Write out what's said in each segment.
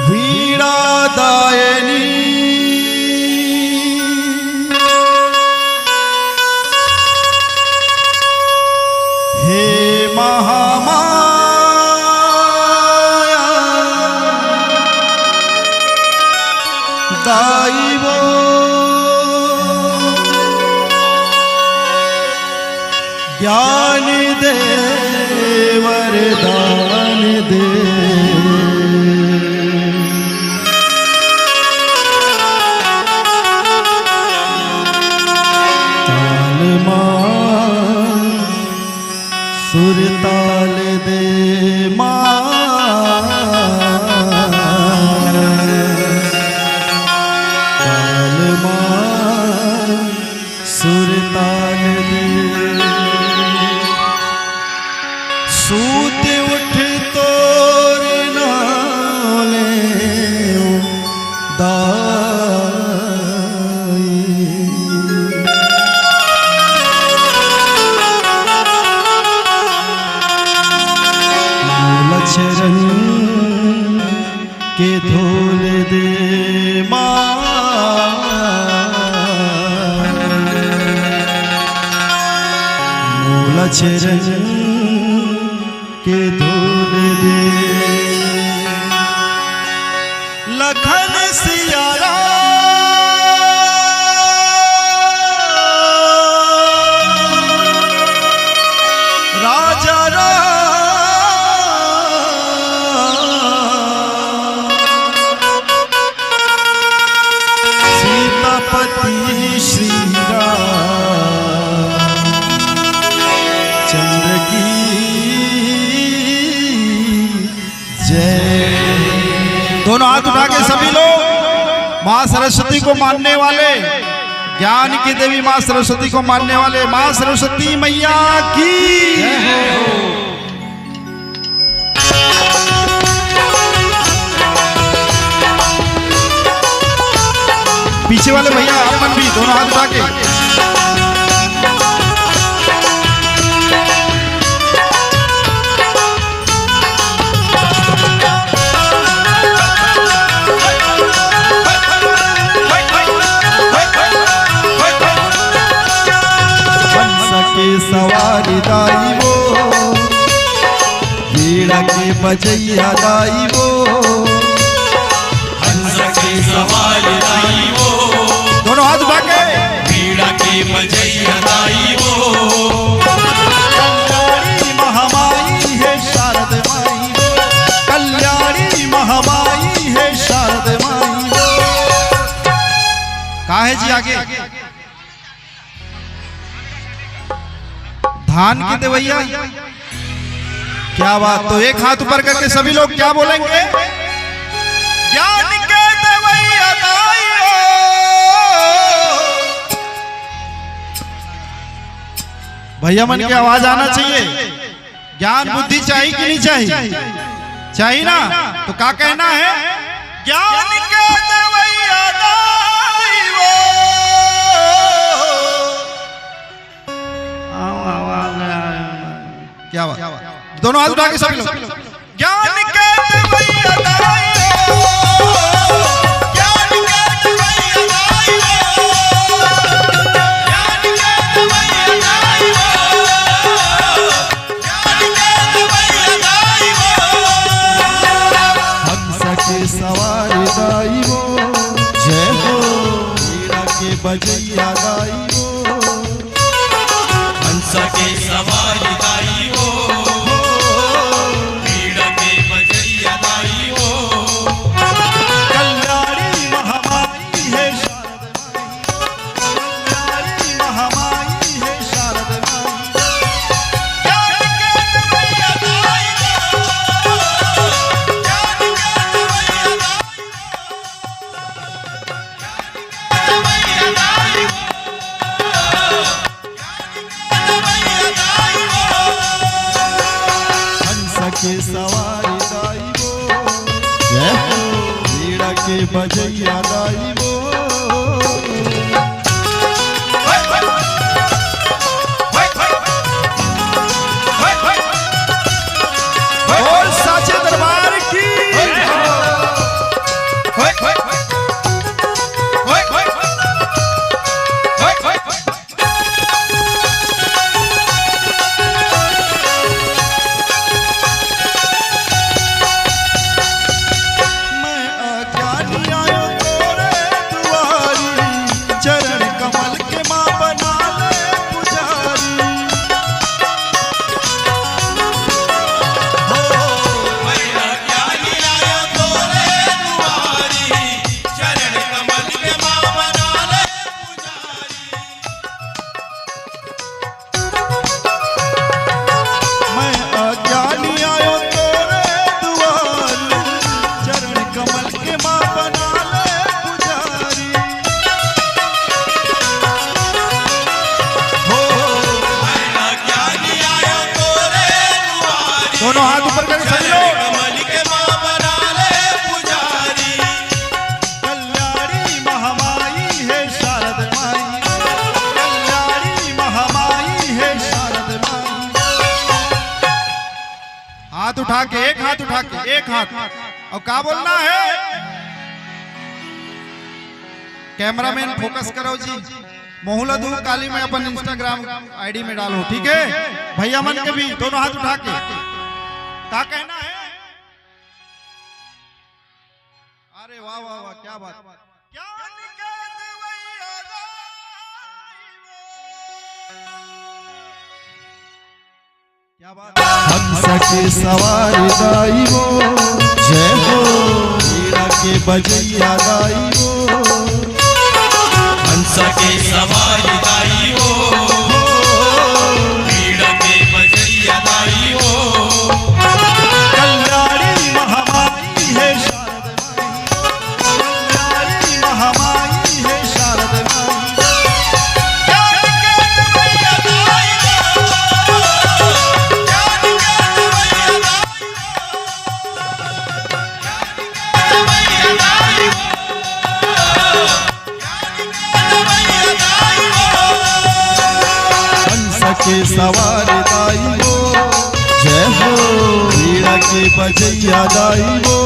वीणादायिनी हे महामाया दाई वो ज्ञान दे वरदान दे ताल मां सुर ताल दे मां ताल मां सुर ताल दे सूत उठ तोर नाले दाई लचरन के धोल दे मां लचरन के धोल दे लखन सियारा राजा सीतापति श्री राम चंद्र की दोनों हाथ उठा के सभी लोग मां सरस्वती को मानने वाले, ज्ञान की देवी मां सरस्वती को मानने वाले मां सरस्वती मैया की पीछे वाले भैया अपन भी दोनों हाथ उठा के सवारी दाई वो वीणा के बजैया दाई वो हंस के सवारी दाई वो दोनों हाथ उठा के वीणा के बजैया दाई वो कल्याणी महामाई है शारद माई वो कल्याणी महामाई है शारद माई वो कहा है जी आगे धान की देवैया क्या बात। तो एक हाथ ऊपर करके सभी लोग क्या बोलेंगे ज्ञान के देवैया दाई हो भैया मन की आवाज आना चाहिए। ज्ञान बुद्धि चाहिए कि नहीं चाहिए? चाहिए ना। तो क्या कहना है ज्ञान के देवैया दाई हो क्या बात। दोनों हाथ उठा के सभी लोग ज्ञान के देवैया दाई हो ज्ञान के देवैया दाई हो ज्ञान के देवैया दाई हो ज्ञान के देवैया दाई हो हंस के सवारी दाई हो जय हो वीणा के बजैया दाई हो हंस के सवारी दाई वो वीणा के बजैया दाई वो कल्याणी महामाई है शारद माई कल्याणी महामाई है शारद माई ज्ञान के देवैया दाई हो ज्ञान के देवैया दाई हो हंस के सवारी दाई वो जय हो वीणा के बजैया दाई वो और साचे दरबार की उठा के, एक हाथ उठा के, एक हाथ। और क्या बोलना है? कैमरामैन फोकस करो जी। मोहलदू काली में अपन इंस्टाग्राम आईडी में डालो, ठीक है? भैया मन के भी दोनों हाथ उठा के क्या कहना है? अरे वाह वाह वाह, क्या बात! क्या बात! हंस के सवारी दाई वो, जय हो वीणा के बजैया दाई वो, हंस के सवारी दाई हो, वीणा के बजैया दाई हो। कल्याणी महामाई है शारद माई, कल्याणी महामाई है शारद माई। के सवार दाई वो, जय हो वीणा के बजैया दाई वो।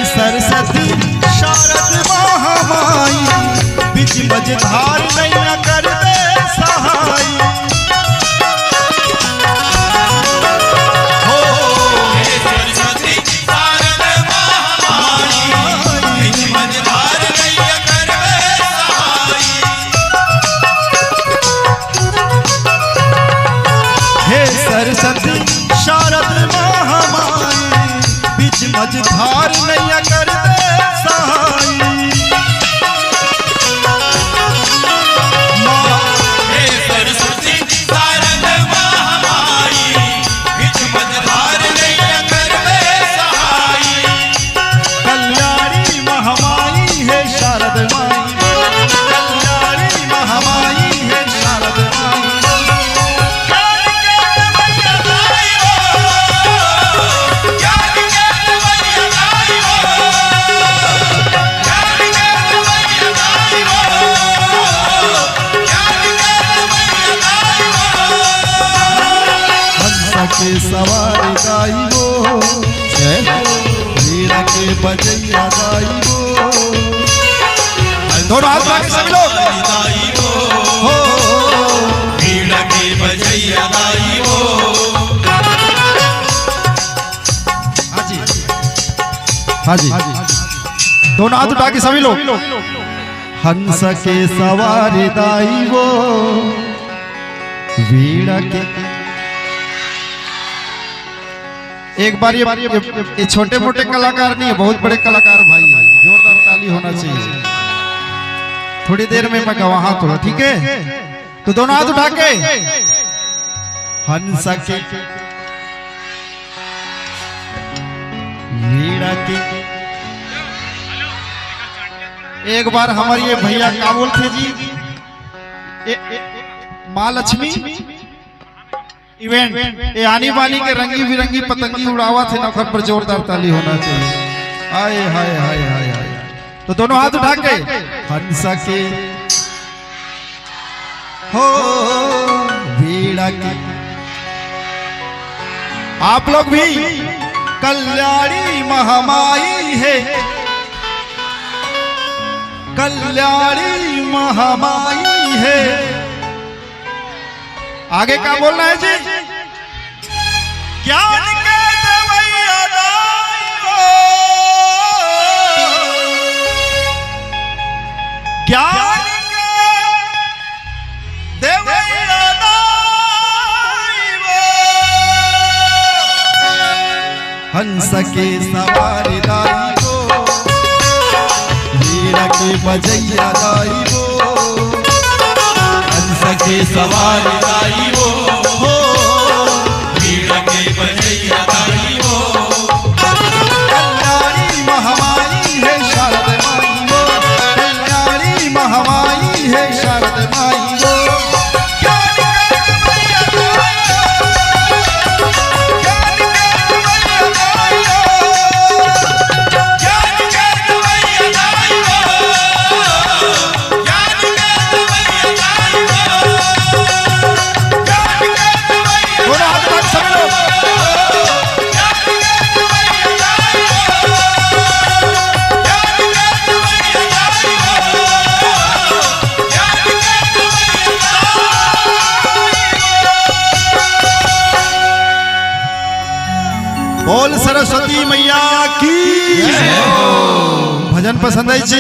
सरस्वती शारद महामाई, बीच मझधार नैया कर दे सहाई। हो सरस्वती शारद महामाई, बीच मझधार नैया कर दे सहाई। हे सरस्वती शारद महामाई, बीच मझधार नैया कर दे सहाई। हे सरस्वती शारद महामाई, बीच मझधार नैया कर दे सहाई। कल्याणी महामाई है शारद माई, कल्याणी महामाई है शारद माई। के सवार दाई वो, जय हो वीणा के बजैया दाई वो। दोनों हाथ उठा के सभी लोग। दाई हो, वीणा के बजैया दाई हो। हाँ जी, हाँ जी, दोनों हाथ उठा के सभी लोग। हंस के सवार दाई वो, वीणा के। एक बार ये छोटे मोटे कलाकार नहीं है, बहुत बड़े कलाकार भाई है। जोरदार ताली होना चाहिए। थोड़ी देर में मैं गवाह थोड़ा, ठीक है? तो दोनों हाथ उठा के हंस के वीणा के। एक बार हमारे ये भैया क्या बोलते जी, माँ लक्ष्मी इवेंट, ये आनी बानी के रंगी बिरंगी पतंगी उड़ावा थे नौकर पर। जोरदार ताली होना चाहिए। हाय हाय हाय हाय हाय। तो दोनों हाथ उठा के हंस के हो वीणा के। आप लोग भी कल्याणी महामाई है, कल्याणी महामाई है। आगे क्या बोलना है जी? ज्ञान के देवैया दाई वो, ज्ञान के देवैया दाई वो। हंस के सवार दाई वो, वीणा के बजैया दाई वो। हंस के सवार दाई हो, वीणा के बजैया दाई हो। कल्याणी महामाई है शारद है शारद माई वो ज्ञान के दवैया दाई हो, ज्ञान के दवैया दाई हो, ज्ञान के दवैया दाई हो, ज्ञान के दवैया दाई हो, ज्ञान के दवैया दोनों हाथ उठा के सभी लोग ज्ञान के दवैया दाई हो, ज्ञान के दवैया दाई हो, ज्ञान के दवैया बोल सरस्वती मैया की भजन पसंद आई छी।